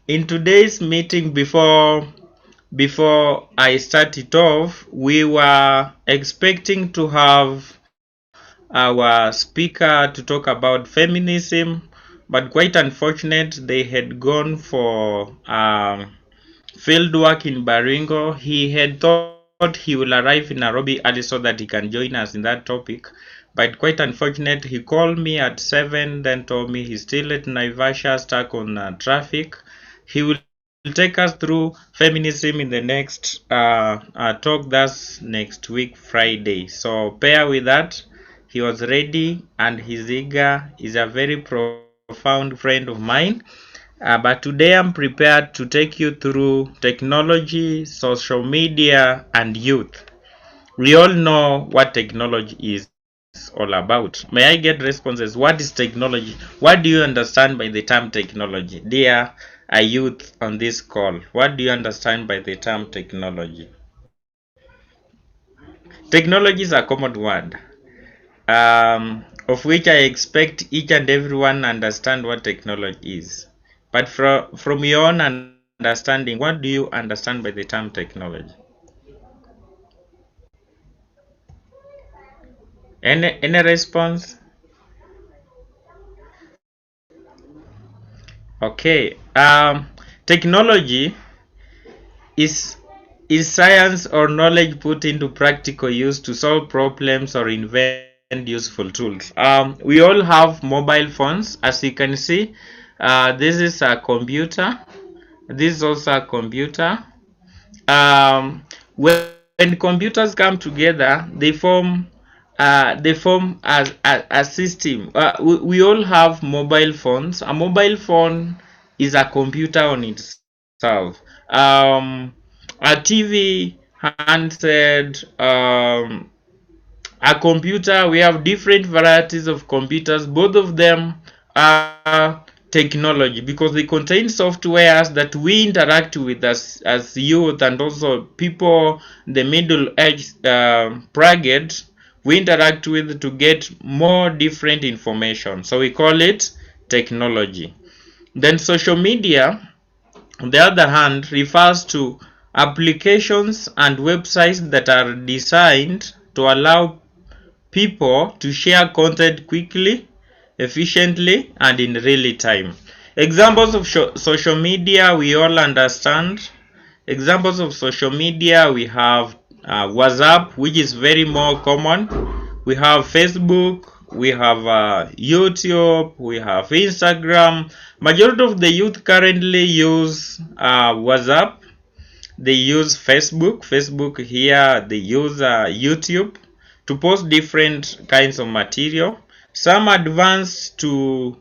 In today's meeting, before I start it off, we were expecting to have our speaker to talk about feminism, but quite unfortunate, they had gone for field work in Baringo. He had thought he will arrive in Nairobi early so that he can join us in that topic, but quite unfortunate, he called me at 7, then told me he's still at Naivasha, stuck on traffic. He will take us through feminism in the next talk, that's next week Friday, so bear with that. He was ready and he's eager. He's a very profound friend of mine. But today I'm prepared to take you through technology, social media, and youth. We all know what technology is all about. May I get responses? What is technology? What do you understand by the term technology? Dear youth on this call, what do you understand by the term technology? Technology is a common word, of which I expect each and everyone understand what technology is. But from your own understanding, what do you understand by the term technology? Any response? Okay. Technology is science or knowledge put into practical use to solve problems or invent useful tools. We all have mobile phones, as you can see. This is a computer. This is also a computer. When computers come together, they form a system. We all have mobile phones. A mobile phone is a computer on itself. A TV, handset, a computer. We have different varieties of computers. Both of them are technology because they contain softwares that we interact with as youth and also people the middle age bracket we interact with to get more different information, so we call it technology. Then social media, on the other hand, refers to applications and websites that are designed to allow people to share content quickly, efficiently, and in real time. Examples of social media we all understand. Examples of social media, we have WhatsApp, which is very more common. We have Facebook, we have YouTube, we have Instagram. Majority of the youth currently use WhatsApp. They use Facebook here, they use YouTube to post different kinds of material. Some advance to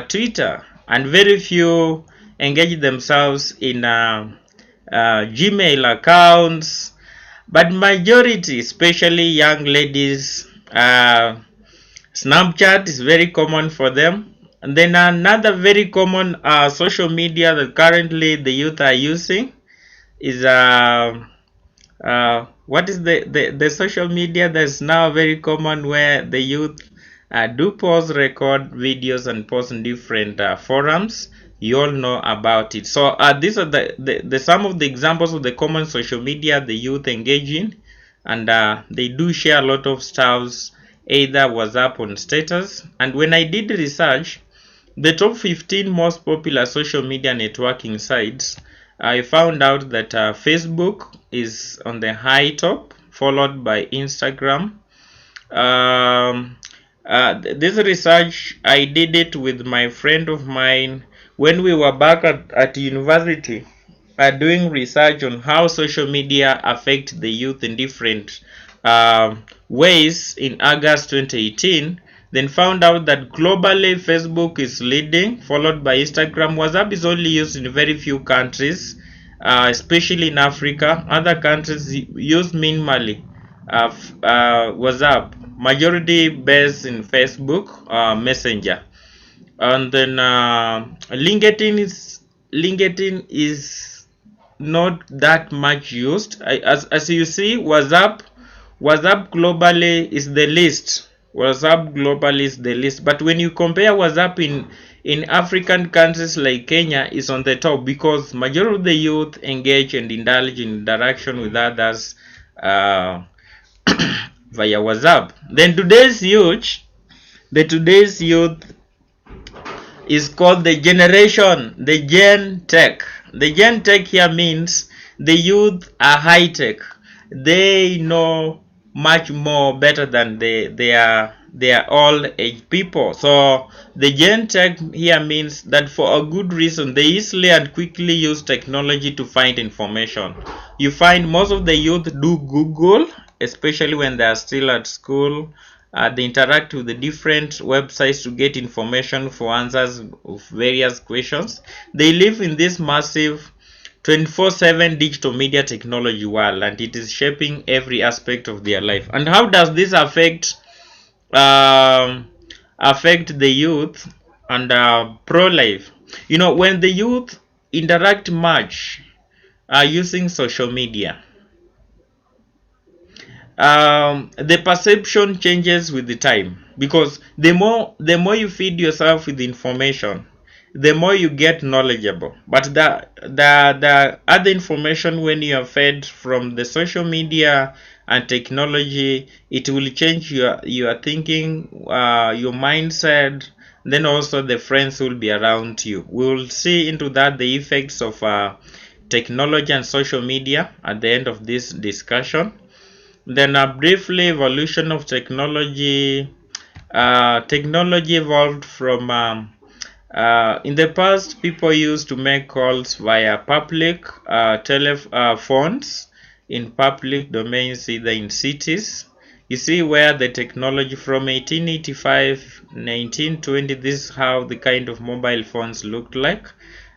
Twitter, and very few engage themselves in Gmail accounts, but majority, especially young ladies, Snapchat is very common for them. And then another very common social media that currently the youth are using is what is the social media that's now very common where the youth do post, record videos and post in different forums. You all know about it. So these are the some of the examples of the common social media the youth engage in, and they do share a lot of stuffs, either WhatsApp on status. And when I did research the top 15 most popular social media networking sites, I found out that Facebook is on the high top, followed by Instagram. This research, I did it with my friend of mine when we were back at university doing research on how social media affect the youth in different ways in August 2018. Then found out that globally Facebook is leading, followed by Instagram. WhatsApp is only used in very few countries, especially in Africa. Other countries use minimally WhatsApp, majority based in Facebook Messenger. And then LinkedIn is not that much used. As you see, WhatsApp globally is the least. WhatsApp globally is the least. But when you compare WhatsApp in African countries like Kenya is on the top because majority of the youth engage and indulge in interaction with others via WhatsApp. Then today's youth is called the Gen Tech. The Gen Tech here means the youth are high tech. They know much more better than they are old age people. So the Gen Tech here means that for a good reason they easily and quickly use technology to find information. You find most of the youth do Google, especially when they are still at school. They interact with the different websites to get information for answers of various questions. They live in this massive 24/7 digital media technology world, and it is shaping every aspect of their life. And how does this affect the youth and pro-life? You know, when the youth interact much using social media, the perception changes with the time, because the more you feed yourself with information, the more you get knowledgeable. But the other information, when you are fed from the social media and technology, it will change your thinking, your mindset. Then also the friends will be around you. We will see into that, the effects of technology and social media at the end of this discussion. Then briefly, evolution of technology. Technology evolved from in the past, people used to make calls via public telephones in public domains, either in cities. You see where the technology from 1885, 1920, this is how the kind of mobile phones looked like.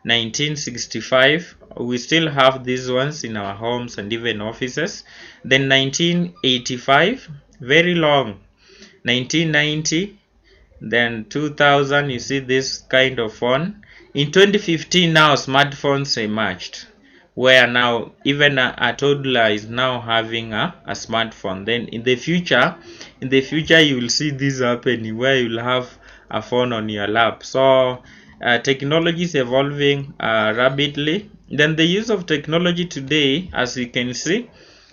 1965, we still have these ones in our homes and even offices. Then 1985, very long. 1990, then 2000, you see this kind of phone. In 2015, now smartphones emerged, where now even a toddler is now having a smartphone. Then in the future you will see this happening, where you'll have a phone on your lap. So technology is evolving rapidly. Then the use of technology today, as you can see,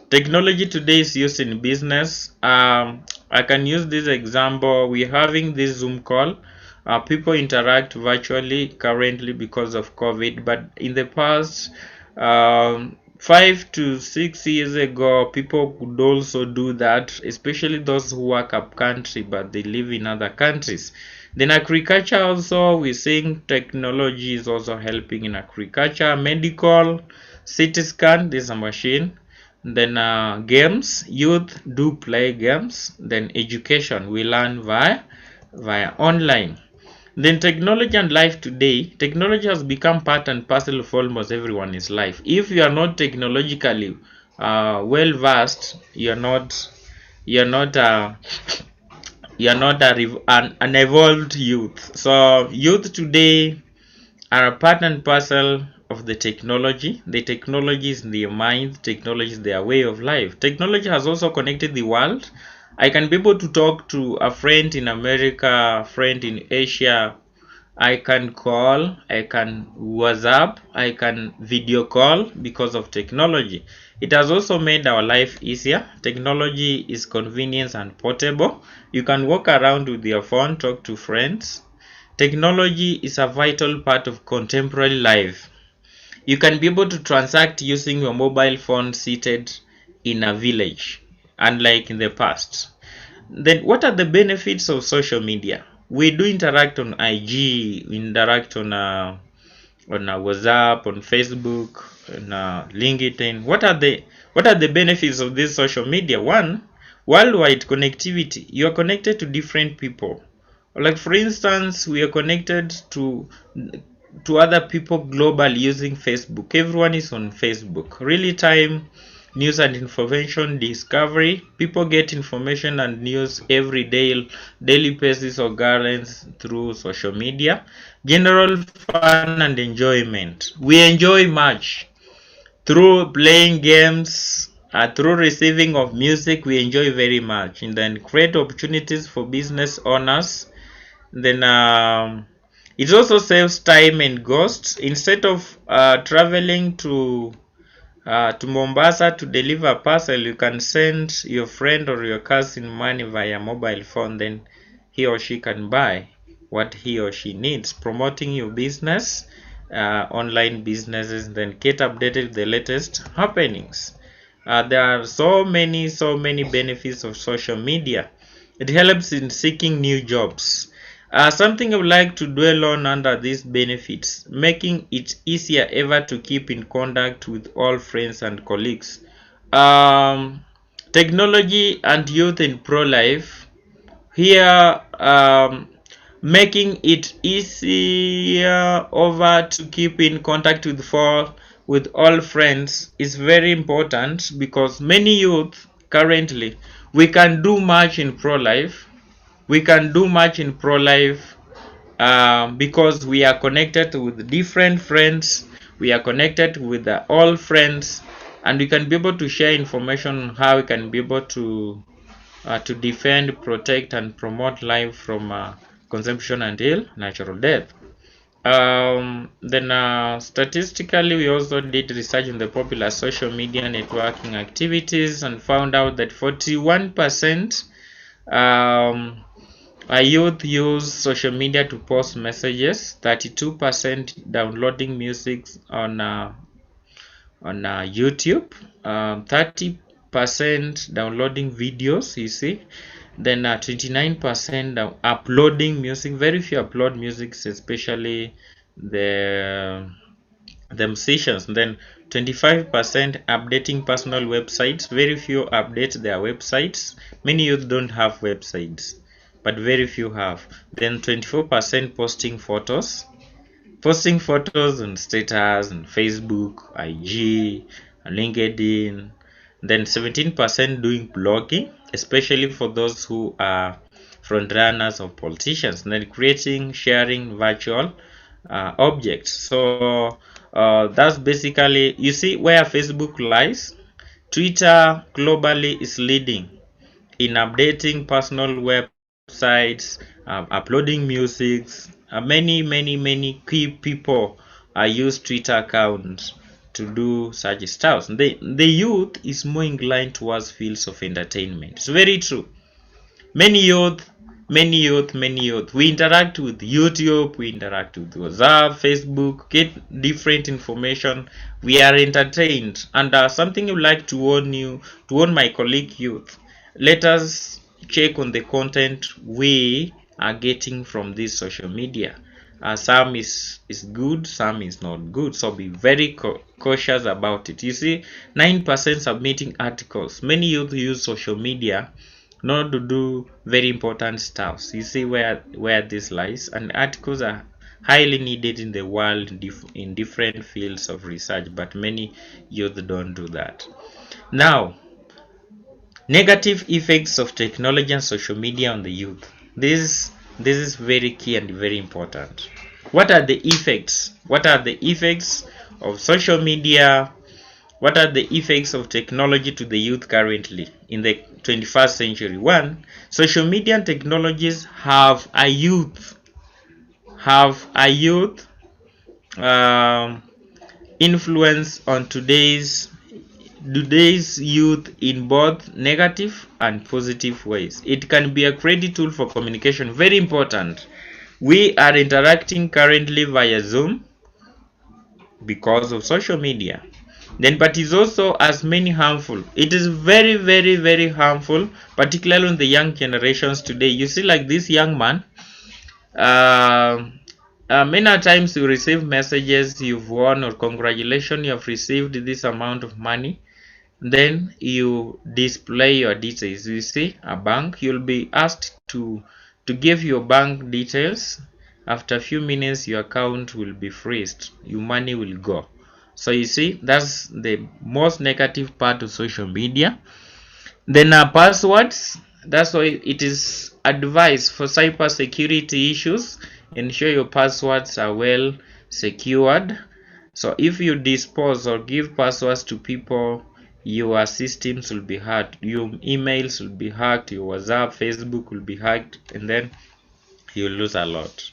technology today is used in business. I can use this example. We're having this Zoom call. People interact virtually currently because of COVID, but in the past 5 to 6 years ago, people could also do that, especially those who work up country but they live in other countries. Then agriculture also, we're seeing technology is also helping in agriculture. Medical, CT scan, this is a machine. Then games, youth do play games. Then education, we learn via online. Then technology and life today. Technology has become part and parcel of almost everyone's life. If you are not technologically well versed, you're not an evolved youth. So youth today are a part and parcel of the technology. The technology is in their mind, technology is their way of life. Technology has also connected the world. I can be able to talk to a friend in America, a friend in Asia. I can call, I can WhatsApp, I can video call because of technology. It has also made our life easier. Technology is convenient and portable. You can walk around with your phone, talk to friends. Technology is a vital part of contemporary life. You can be able to transact using your mobile phone seated in a village, unlike in the past. Then what are the benefits of social media? We do interact on IG, we interact on WhatsApp, on Facebook, on LinkedIn. What are the benefits of this social media? One, worldwide connectivity. You are connected to different people. Like for instance, we are connected to other people globally using Facebook. Everyone is on Facebook. Real time news and information discovery. People get information and news every daily basis or occurrence through social media. General fun and enjoyment. We enjoy much through playing games, through receiving of music. We enjoy very much, and then create opportunities for business owners. Then It also saves time and costs. Instead of traveling to Mombasa to deliver a parcel, you can send your friend or your cousin money via mobile phone, then he or she can buy what he or she needs, promoting your business, online businesses, then get updated with the latest happenings. There are so many benefits of social media. It helps in seeking new jobs. Something I would like to dwell on under these benefits, making it easier ever to keep in contact with all friends and colleagues. Technology and youth in pro-life. Here, making it easier over to keep in contact with all friends is very important, because many youth currently, we can do much in pro-life. Because we are connected with different friends, we are connected with all friends, and we can be able to share information on how we can be able to defend, protect, and promote life from consumption until natural death. Then statistically, we also did research in the popular social media networking activities and found out that 41% youth use social media to post messages, 32% downloading music on YouTube, 30% downloading videos, you see. Then 29% uploading music. Very few upload music, especially the musicians. Then 25% updating personal websites. Very few update their websites. Many youth don't have websites, but very few have. Then 24% posting photos on status on Facebook, IG, LinkedIn. Then 17% doing blogging, especially for those who are front runners of politicians. And then creating, sharing virtual objects. So that's basically, you see where Facebook lies. Twitter globally is leading in updating personal websites, uploading music. Many key people use Twitter accounts to do such stuff. The youth is more inclined towards fields of entertainment. It's very true. Many youth, we interact with YouTube, we interact with WhatsApp, Facebook, get different information. We are entertained. And something I would like to warn my colleague youth, let us check on the content we are getting from this social media. Some is good, some is not good, so be very cautious about it. You see, 9% submitting articles. Many youth use social media not to do very important stuff. You see where this lies, and articles are highly needed in the world in different fields of research, but many youth don't do that. Now, negative effects of technology and social media on the youth. This is very key and very important. What are the effects? What are the effects of social media? What are the effects of technology to the youth currently in the 21st century? One, social media and technologies have a youth influence on today's youth in both negative and positive ways. It can be a great tool for communication. Very important. We are interacting currently via Zoom because of social media. Then, but it's also as many harmful. It is very harmful, particularly on the young generations today. You see, like this young man, many times you receive messages, you've won, or congratulations, you have received this amount of money. Then you display your details. You see, a bank, you'll be asked to give your bank details. After a few minutes, your account will be freezed, your money will go. So you see, that's the most negative part of social media. Then passwords. That's why it is advised for cyber security issues. Ensure your passwords are well secured. So if you dispose or give passwords to people, your systems will be hacked, your emails will be hacked, your WhatsApp, Facebook will be hacked, and then you lose a lot.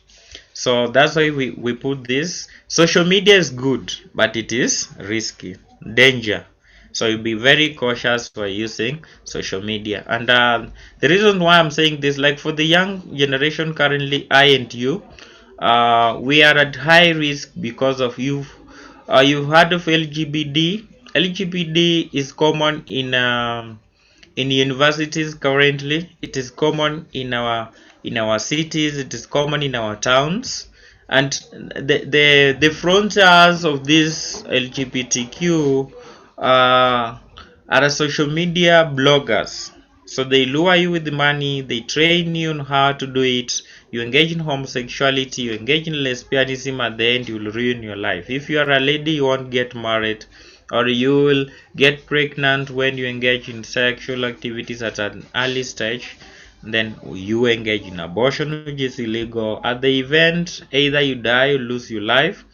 So that's why we put this. Social media is good, but it is risky, danger. So you be very cautious for using social media. And the reason why I'm saying this, like for the young generation currently, I and you, we are at high risk because of you've heard of LGBT. LGBT is common in universities currently. It is common in our cities. It is common in our towns, and the frontiers of this LGBTQ are social media bloggers. So they lure you with money, they train you on how to do it. You engage in homosexuality, you engage in lesbianism, at the end you will ruin your life. If you are a lady, you won't get married, or you will get pregnant when you engage in sexual activities at an early stage. Then you engage in abortion, which is illegal. At the event, either you die, you lose your life,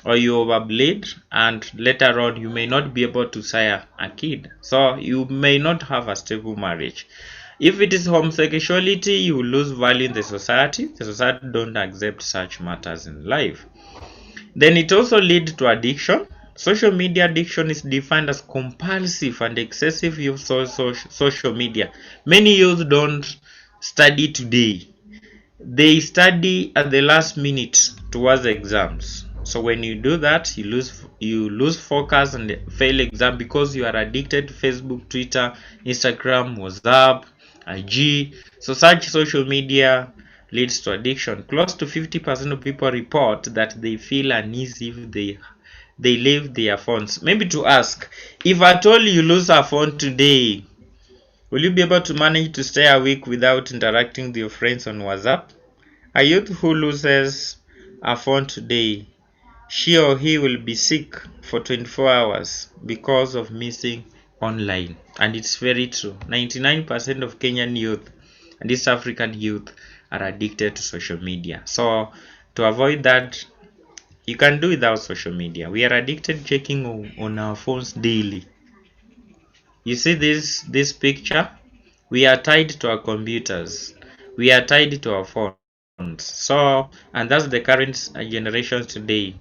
or you overbleed, and later on you may not be able to sire a kid. So you may not have a stable marriage. If it is homosexuality, you lose value in the society. The society don't accept such matters in life. Then it also leads to addiction. Social media addiction is defined as compulsive and excessive use of social media. Many youth don't study today. They study at the last minute towards exams. So when you do that, you lose focus and fail exam because you are addicted to Facebook, Twitter, Instagram, WhatsApp, IG. So such social media leads to addiction. Close to 50% of people report that they feel uneasy if they leave their phones. Maybe to ask, if at all you lose a phone today, will you be able to manage to stay a week without interacting with your friends on WhatsApp? A youth who loses a phone today, she or he will be sick for 24 hours because of missing online. And it's very true. 99% of Kenyan youth and East African youth are addicted to social media. So to avoid that, you can do without social media. We are addicted to checking on our phones daily. You see this picture? We are tied to our computers. We are tied to our phones. So, and that's the current generation today.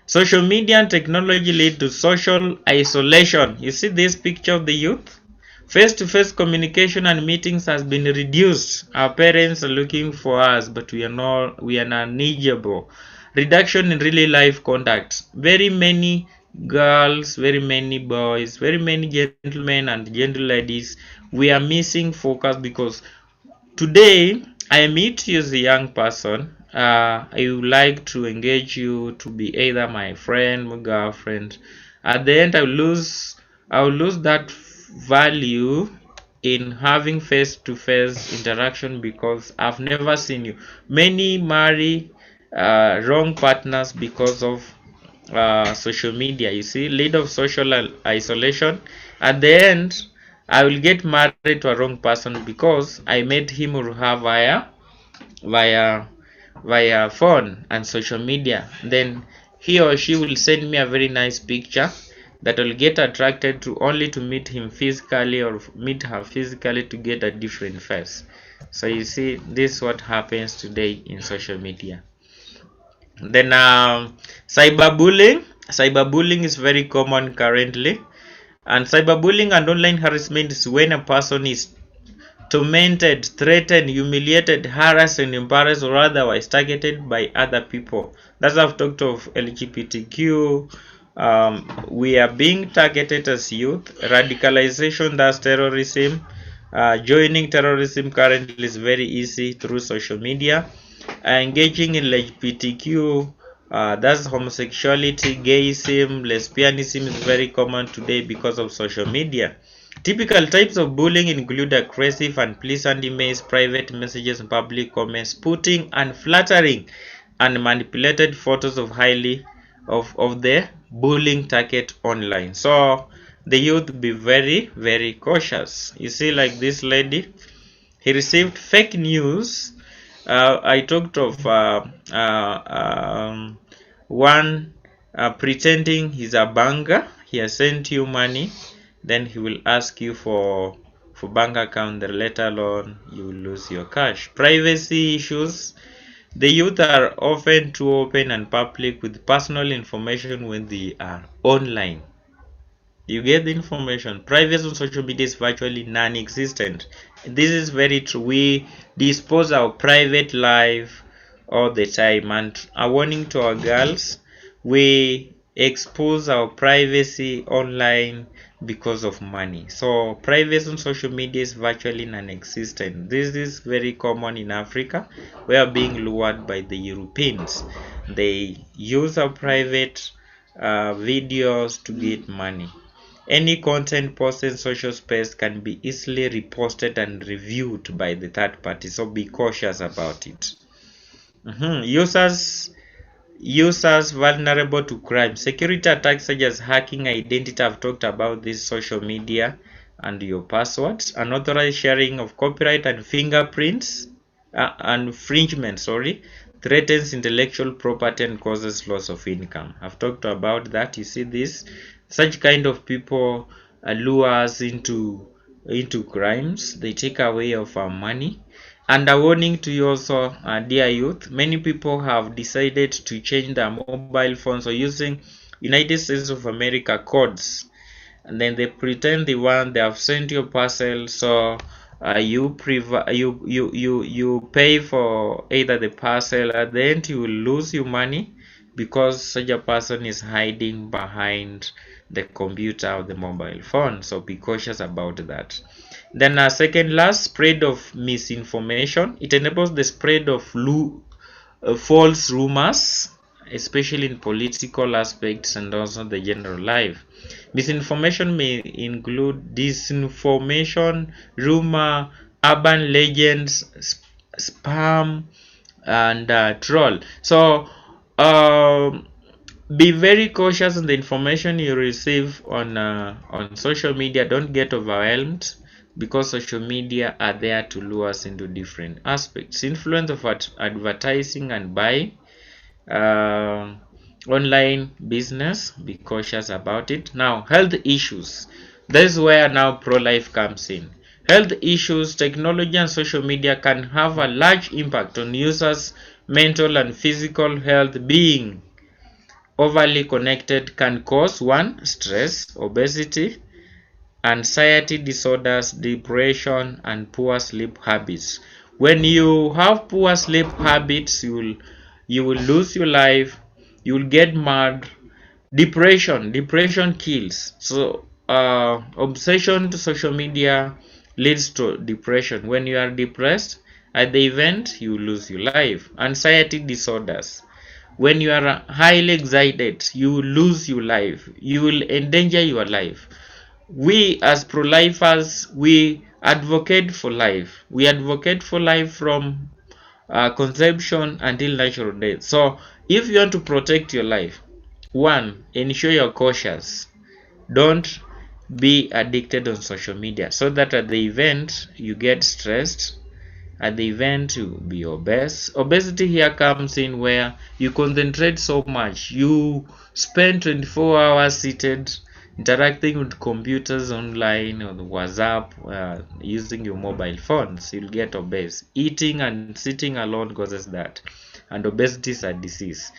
Social media and technology lead to social isolation. You see this picture of the youth? Face-to-face communication and meetings has been reduced. Our parents are looking for us, but we are not negligible. Reduction in really life contact. Very many girls, very many boys, very many gentlemen and gentle ladies, we are missing focus because today I meet you as a young person. I would like to engage you to be either my friend, my girlfriend. At the end, I will lose that value in having face-to-face interaction because I've never seen you. Many marry wrong partners because of social media. You see, lead of social isolation. At the end, I will get married to a wrong person because I met him or her via phone and social media. Then he or she will send me a very nice picture that will get attracted to only to meet him physically or meet her physically to get a different face. So you see, this is what happens today in social media. Then cyberbullying. Cyberbullying is very common currently. And cyberbullying and online harassment is when a person is tormented, threatened, humiliated, harassed, and embarrassed or otherwise targeted by other people. That's I've talked of LGBTQ. We are being targeted as youth. Radicalization, that's terrorism. Joining terrorism currently is very easy through social media. Engaging in LGBTQ, that's homosexuality, gayism, lesbianism is very common today because of social media. Typical types of bullying include aggressive and unpleasant emails, private messages, and public comments, putting and flattering and manipulated photos of the bullying target online. So the youth be very, very cautious. You see, like this lady, he received fake news. I talked of one pretending he's a banker. He has sent you money, then he will ask you for bank account, then later on you will lose your cash. Privacy issues. The youth are often too open and public with personal information when they are online. You get the information. Privacy on social media is virtually non-existent. This is very true. We dispose our private life all the time, and a warning to our girls, we expose our privacy online because of money. So privacy on social media is virtually non-existent. This is very common in Africa. We are being lured by the Europeans. They use our private videos to get money. Any content posted in social space can be easily reposted and reviewed by the third party, so be cautious about it. Users vulnerable to crime. Security attacks such as hacking identity. I've talked about this, social media and your passwords. Unauthorized sharing of copyright and fingerprints infringement, threatens intellectual property and causes loss of income. I've talked about that. You see this, such kind of people lure us into crimes. They take away of our money. And a warning to you also, dear youth, many people have decided to change their mobile phones or using United States of America codes, and then they pretend they have sent your parcel, so you pay for either the parcel. At the end, you will lose your money because such a person is hiding behind the computer or the mobile phone. So be cautious about that. Then second last, spread of misinformation. It enables the spread of false rumors, especially in political aspects and also the general life. Misinformation may include disinformation, rumor, urban legends, spam, and troll. So be very cautious on the information you receive on social media. Don't get overwhelmed, because social media are there to lure us into different aspects. Influence of advertising and buying, online business, be cautious about it. Now, health issues. This is where now pro-life comes in. Health issues. Technology and social media can have a large impact on users' mental and physical health. Being overly connected can cause 1. Stress, obesity, anxiety disorders, depression, and poor sleep habits. When you have poor sleep habits, you will lose your life, you will get mad. Depression kills. So obsession to social media leads to depression. When you are depressed at the event, you lose your life. Anxiety disorders. When you are highly excited, you will lose your life, you will endanger your life. We as pro-lifers, we advocate for life. We advocate for life from conception until natural death. So if you want to protect your life, 1, ensure you're cautious. Don't be addicted on social media, so that at the event you get stressed. At the event you be obese. Obesity here comes in where you concentrate so much, you spend 24 hours seated interacting with computers online or the WhatsApp, using your mobile phones. You'll get obese. Eating and sitting alone causes that, and obesity is a disease.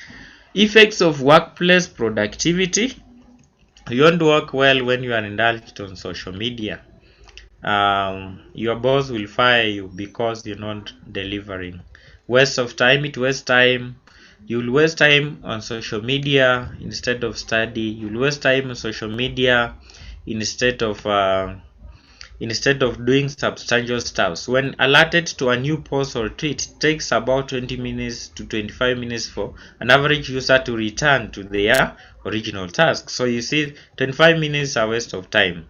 Effects of workplace productivity. You won't work well when you are indulged on social media. Your boss will fire you because you're not delivering. Waste of time. It wastes time. You'll waste time on social media instead of study. You'll waste time on social media instead of doing substantial stuff. When alerted to a new post or tweet, it takes about 20 minutes to 25 minutes for an average user to return to their original task. So you see, 25 minutes are a waste of time.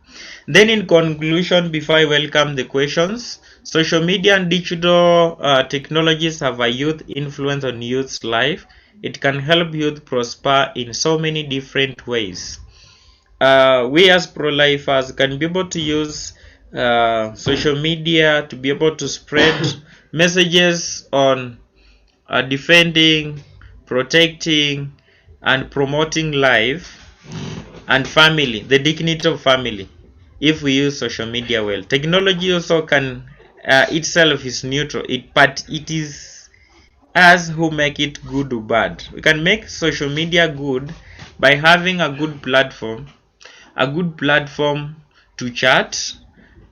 Then in conclusion, before I welcome the questions, social media and digital technologies have a youth influence on youth's life. It can help youth prosper in so many different ways. We as pro-lifers can be able to use social media to be able to spread messages on defending, protecting, and promoting life and family, the dignity of family, if we use social media well. Technology also can itself is neutral, but it is us who make it good or bad. We can make social media good by having a good platform to chat,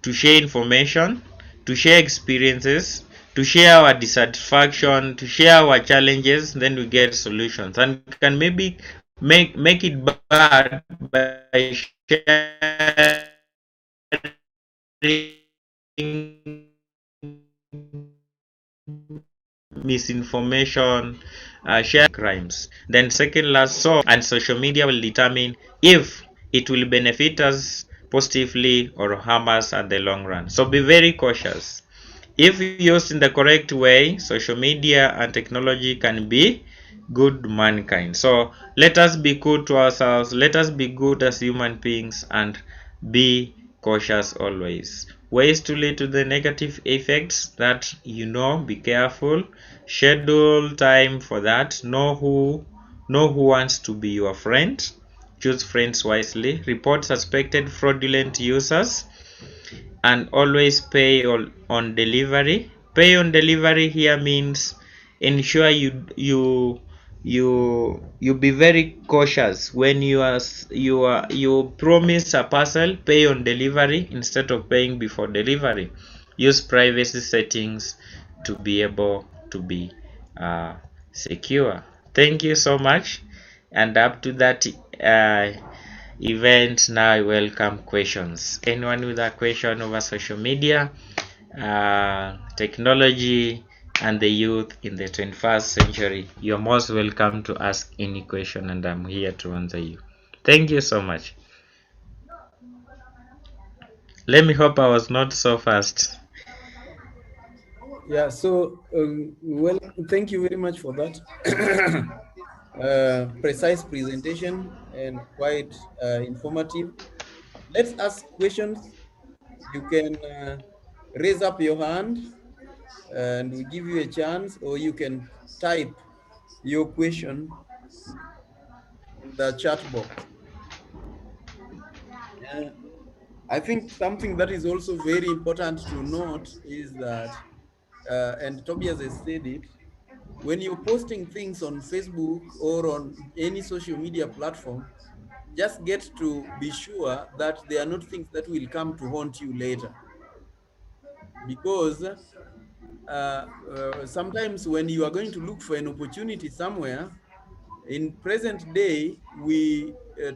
to share information, to share experiences, to share our dissatisfaction, to share our challenges. Then we get solutions, and can maybe make it bad by sharing misinformation, share crimes. Then second last, so and social media will determine if it will benefit us positively or harm us at the long run. So be very cautious. If used in the correct way, social media and technology can be good mankind. So let us be good to ourselves, let us be good as human beings, and be cautious always. Ways to lead to the negative effects, that be careful, schedule time for that, know who wants to be your friend, choose friends wisely, report suspected fraudulent users, and always pay on delivery. Pay on delivery here means ensure you be very cautious when you promise a parcel. Pay on delivery instead of paying before delivery. Use privacy settings to be able to be secure. Thank you so much, and up to that event, now I welcome questions. Anyone with a question over social media, technology, and the youth in the 21st century, you're most welcome to ask any question, and I'm here to answer you. Thank you so much. Let me hope I was not so fast. Yeah, so, well, thank you very much for that precise presentation and quite informative. Let's ask questions. You can raise up your hand and we give you a chance, or you can type your question in the chat box. I think something that is also very important to note is that, and Tobias has said it, when you're posting things on Facebook or on any social media platform, just get to be sure that they are not things that will come to haunt you later. Because sometimes when you are going to look for an opportunity somewhere, in present day, we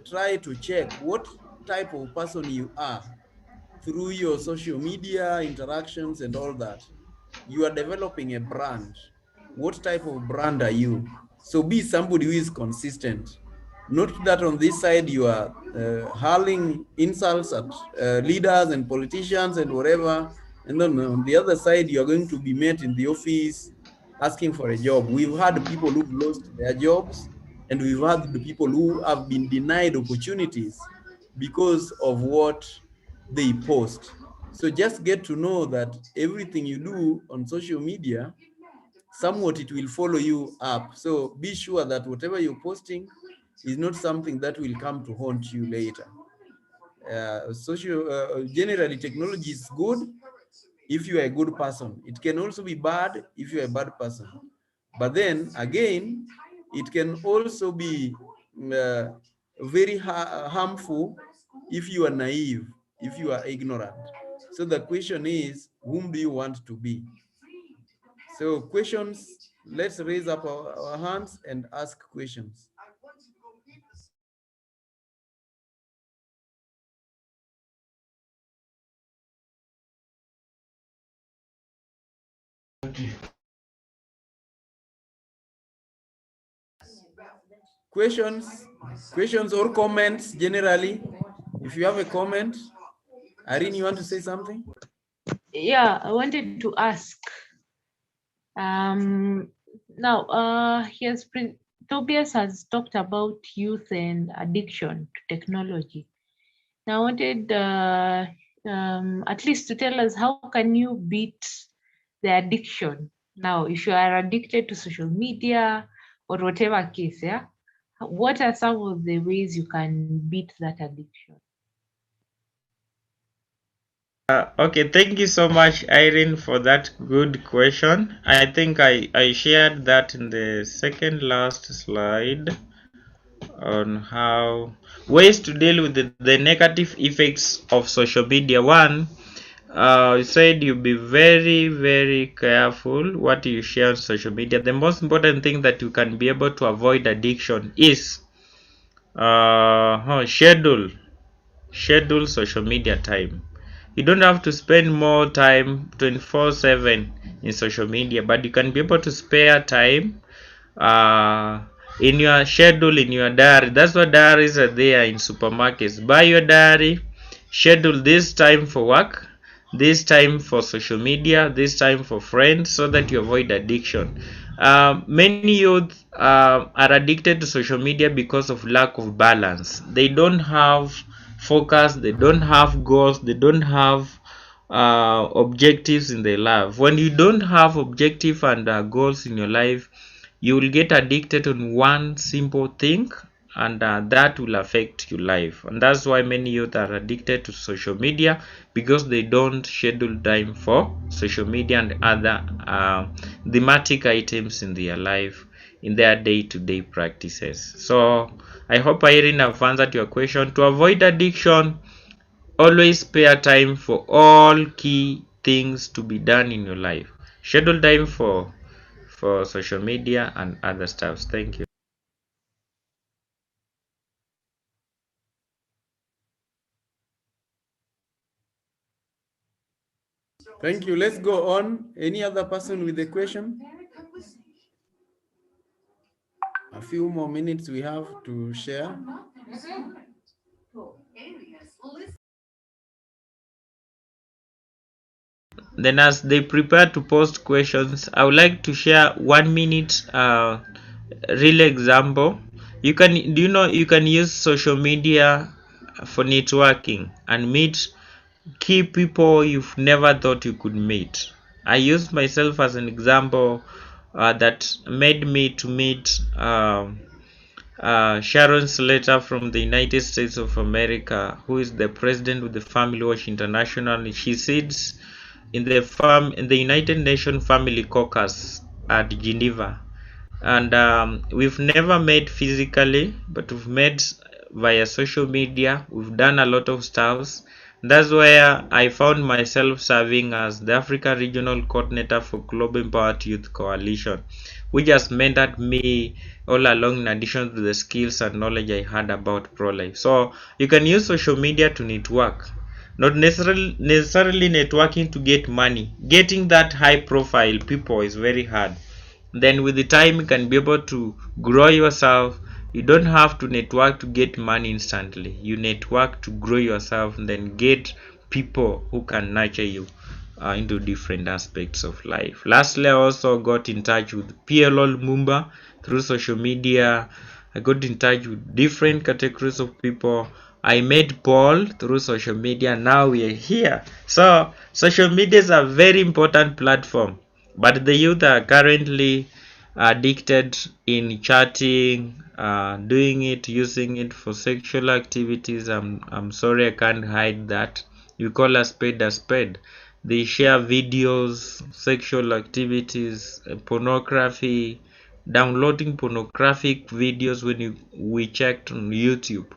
try to check what type of person you are through your social media interactions and all that. You are developing a brand. What type of brand are you? So be somebody who is consistent. Not that on this side you are hurling insults at leaders and politicians and whatever, and then on the other side you are going to be met in the office asking for a job. We've had people who've lost their jobs, and we've had the people who have been denied opportunities because of what they post. So just get to know that everything you do on social media, somewhat it will follow you up. So be sure that whatever you're posting is not something that will come to haunt you later. Generally, technology is good if you are a good person. It can also be bad if you're a bad person. But then again, it can also be uh, very harmful if you are naive, if you are ignorant. So the question is, whom do you want to be? So questions, let's raise up our hands and ask questions. Questions, questions or comments generally. If you have a comment, Irene, you want to say something? Yeah, I wanted to ask. Now, Tobias has talked about youth and addiction to technology. Now, I wanted at least to tell us how can you beat the addiction. Now, if you are addicted to social media or whatever case, yeah, what are some of the ways you can beat that addiction? Okay, thank you so much, Irene, for that good question. I think I shared that in the second last slide on how ways to deal with the negative effects of social media. One, you said you be very, very careful what you share on social media. The most important thing that you can be able to avoid addiction is schedule social media time. You don't have to spend more time 24/7 in social media, but you can be able to spare time uh, in your schedule, in your diary. That's what diaries are there in supermarkets. Buy your diary, schedule this time for work, this time for social media, this time for friends, so that you avoid addiction. Many youth are addicted to social media because of lack of balance. They don't have focus, they don't have goals, they don't have objectives in their life. When you don't have objective and goals in your life, you will get addicted on one simple thing, and that will affect your life. And that's why many youth are addicted to social media, because they don't schedule time for social media and other thematic items in their life, in their day-to-day practices. So I hope Irene have answered your question. To avoid addiction, always spare time for all key things to be done in your life. Schedule time for social media and other stuff. Thank you. Thank you. Let's go on. Any other person with a question? A few more minutes we have to share. Then as they prepare to post questions, I would like to share 1 minute real example. You can use social media for networking and meet key people you've never thought you could meet. I use myself as an example that made me to meet Sharon Slater from the United States of America, who is the president of the Family Watch International. She sits in the United Nations Family Caucus at Geneva, and we've never met physically, but we've met via social media. We've done a lot of stuffs. That's where I found myself serving as the Africa Regional Coordinator for Global Empowered Youth Coalition, which has mentored me all along, in addition to the skills and knowledge I had about pro-life. So you can use social media to network, not necessarily networking to get money. Getting that high profile people is very hard. Then with the time you can be able to grow yourself. You don't have to network to get money instantly. You network to grow yourself and then get people who can nurture you into different aspects of life. Lastly, I also got in touch with PLO Lumumba through social media. I got in touch with different categories of people. I met Paul through social media. Now we are here. So social media is a very important platform, but the youth are currently addicted in chatting, doing it, using it for sexual activities. I'm sorry, I can't hide that. You call a spade a spade. They share videos, sexual activities, pornography, downloading pornographic videos. We checked on YouTube,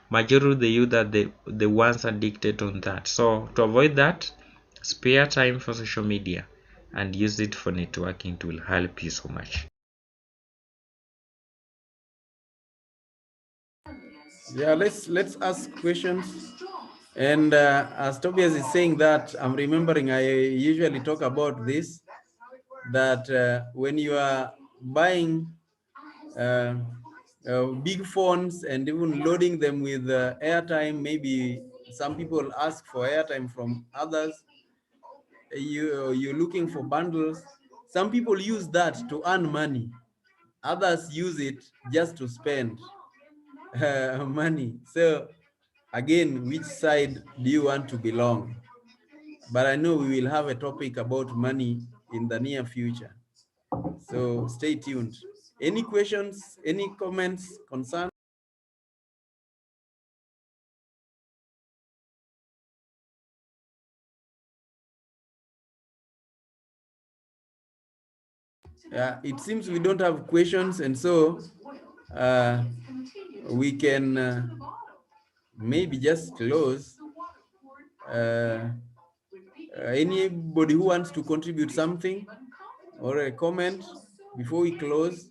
majority of the youth are the ones addicted on that. So to avoid that, spare time for social media and use it for networking. It will help you so much. Yeah, let's ask questions. And as Tobias is saying that, I'm remembering I usually talk about this, that when you are buying uh, big phones and even loading them with airtime, maybe some people ask for airtime from others. You're looking for bundles. Some people use that to earn money. Others use it just to spend money. So again, which side do you want to belong? But I know we will have a topic about money in the near future. So stay tuned. Any questions, any comments, concerns? It seems we don't have questions, and so we can maybe just close. Anybody who wants to contribute something or a comment before we close?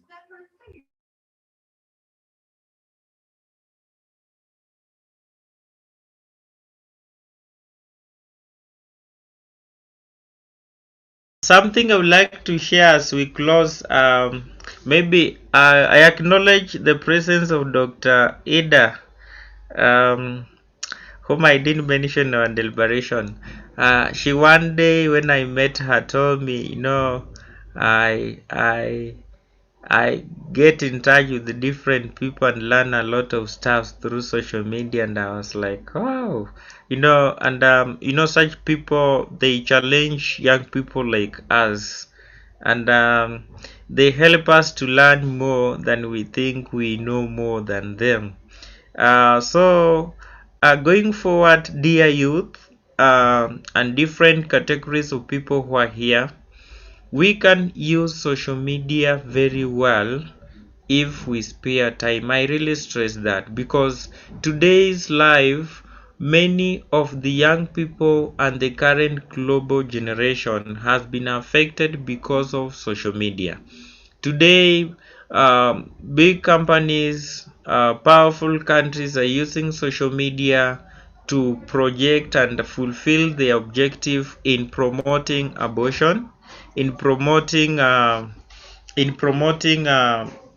Something I would like to share as we close. Maybe I acknowledge the presence of Dr. Ida, whom I didn't mention on deliberation. She one day when I met her told me, I get in touch with the different people and learn a lot of stuff through social media, and I was like, wow, such people, they challenge young people like us, and they help us to learn more than we think we know more than them. So going forward, dear youth, and different categories of people who are here, we can use social media very well if we spare time. I really stress that, because today's life, many of the young people and the current global generation has been affected because of social media. Today, big companies, powerful countries are using social media to project and fulfill their objective in promoting abortion, in promoting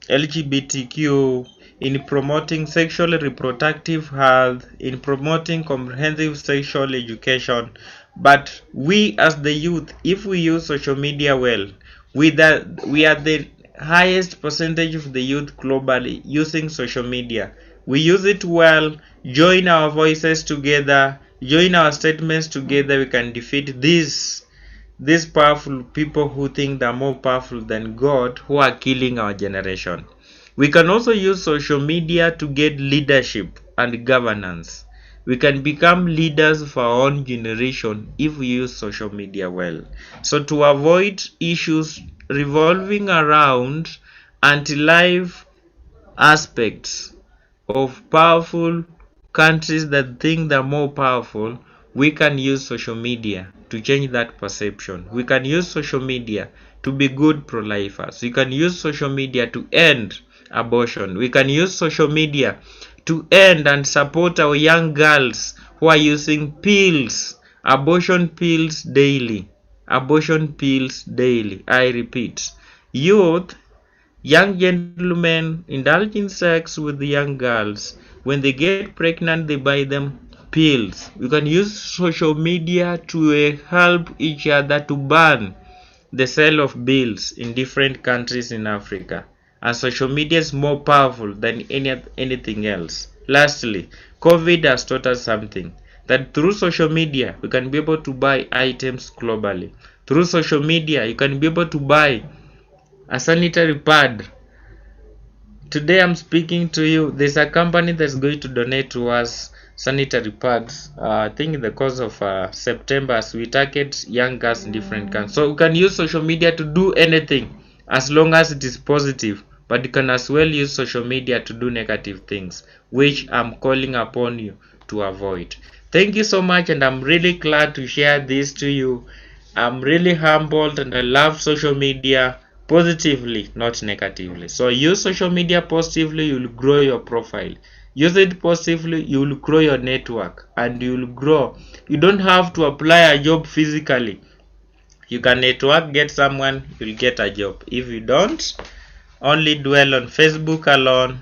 LGBTQ, in promoting sexual reproductive health, in promoting comprehensive sexual education. But we as the youth, if we use social media well, we are the highest percentage of the youth globally using social media. We use it well, join our voices together, join our statements together, we can defeat these powerful people who think they're more powerful than God, who are killing our generation. We can also use social media to get leadership and governance. We can become leaders of our own generation if we use social media well. So to avoid issues revolving around anti-life aspects of powerful countries that think they're more powerful, we can use social media to change that perception. We can use social media to be good pro-lifers. We can use social media to end abortion. We can use social media to end and support our young girls who are using pills, abortion pills daily. Abortion pills daily. I repeat, youth, young gentlemen indulge in sex with young girls. When they get pregnant, they buy them pills. We can use social media to help each other to ban the sale of bills in different countries in Africa. And social media is more powerful than anything else. Lastly, COVID has taught us something, that through social media we can be able to buy items globally. Through social media you can be able to buy a sanitary pad. Today I'm speaking to you, there's a company that's going to donate to us sanitary pads. I think in the course of September, as we target young girls in different countries. So we can use social media to do anything as long as it is positive, but you can as well use social media to do negative things, which I'm calling upon you to avoid. Thank you so much, and I'm really glad to share this to you. I'm really humbled, and I love social media positively, not negatively. So use social media positively, you'll grow your profile. Use it positively, you'll grow your network, and you'll grow. You don't have to apply a job physically. You can network, get someone, you'll get a job. If you don't, only dwell on Facebook alone,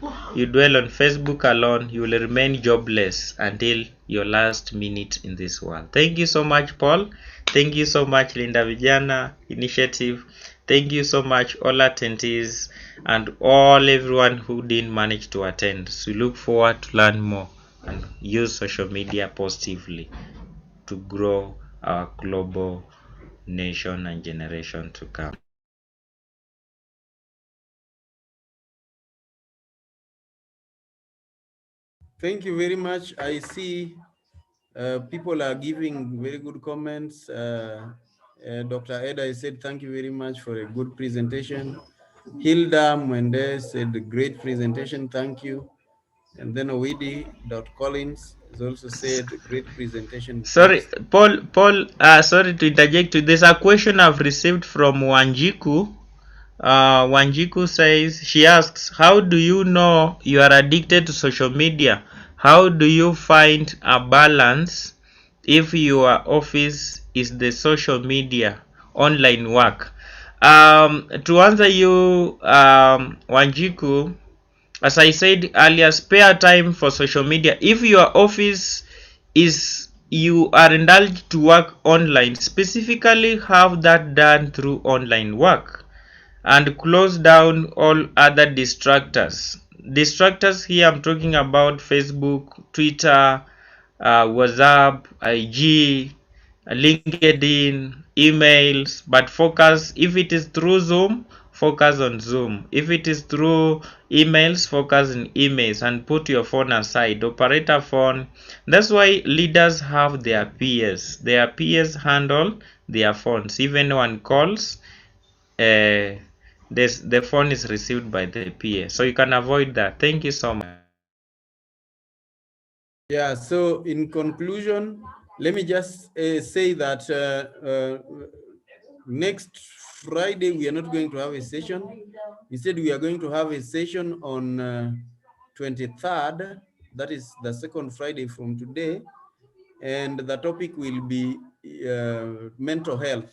you will remain jobless until your last minute in this world. Thank you so much, Paul. Thank you so much, Linda Vijana Initiative. Thank you so much, all attendees and everyone who didn't manage to attend. So we look forward to learn more and use social media positively to grow our global nation and generation to come. Thank you very much. I see people are giving very good comments. Dr. Eda said, thank you very much for a good presentation. Hilda Mwende said, great presentation, thank you. And then Owidi.Collins has also said, great presentation. Sorry, Thanks. Paul, sorry to interject. There's a question I've received from Wanjiku. Wanjiku says, she asks, how do you know you are addicted to social media? How do you find a balance if your office is the social media online work? To answer you, Wanjiku, as I said earlier, spare time for social media. If your office is you are indulged to work online, specifically have that done through online work and close down all other distractors. Distractors here I'm talking about Facebook, Twitter, WhatsApp, IG, LinkedIn, emails, but focus. If it is through Zoom, focus on Zoom. If it is through emails, focus on emails and put your phone aside. Operate a phone. That's why leaders have their peers. Their peers handle their phones. Even when calls, the phone is received by the PA, so you can avoid that. Thank you so much. Yeah, so in conclusion, let me just say that next Friday we are not going to have a session. Instead, we are going to have a session on 23rd, that is the second Friday from today, and the topic will be mental health.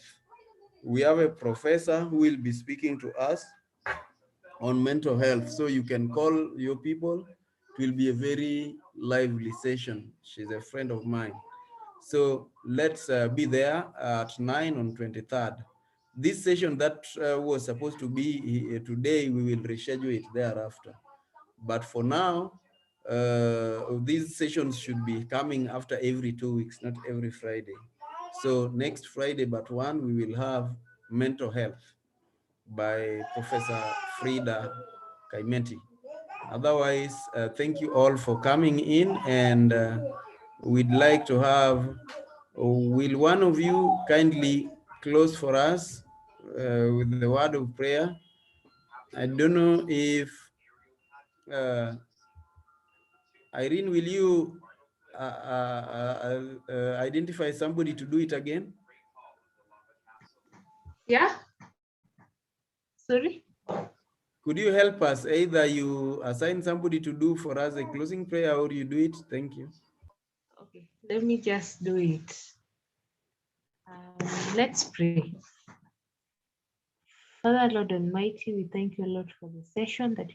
We have a professor who will be speaking to us on mental health. So you can call your people. It will be a very lively session. She's a friend of mine. So let's be there at 9 on 23rd. This session that was supposed to be today, we will reschedule it thereafter. But for now, these sessions should be coming after every 2 weeks, not every Friday. So next Friday, but one, we will have mental health by Professor Frida Kaimenti. Otherwise, thank you all for coming in, and we'd like to have, will one of you kindly close for us with the word of prayer? I don't know if Irene, will you identify somebody to do it again? Yeah. Sorry. Could you help us? Either you assign somebody to do for us a closing prayer or you do it. Thank you. Okay, let me just do it. Let's pray. Father, Lord Almighty, we thank you, Lord, for the session that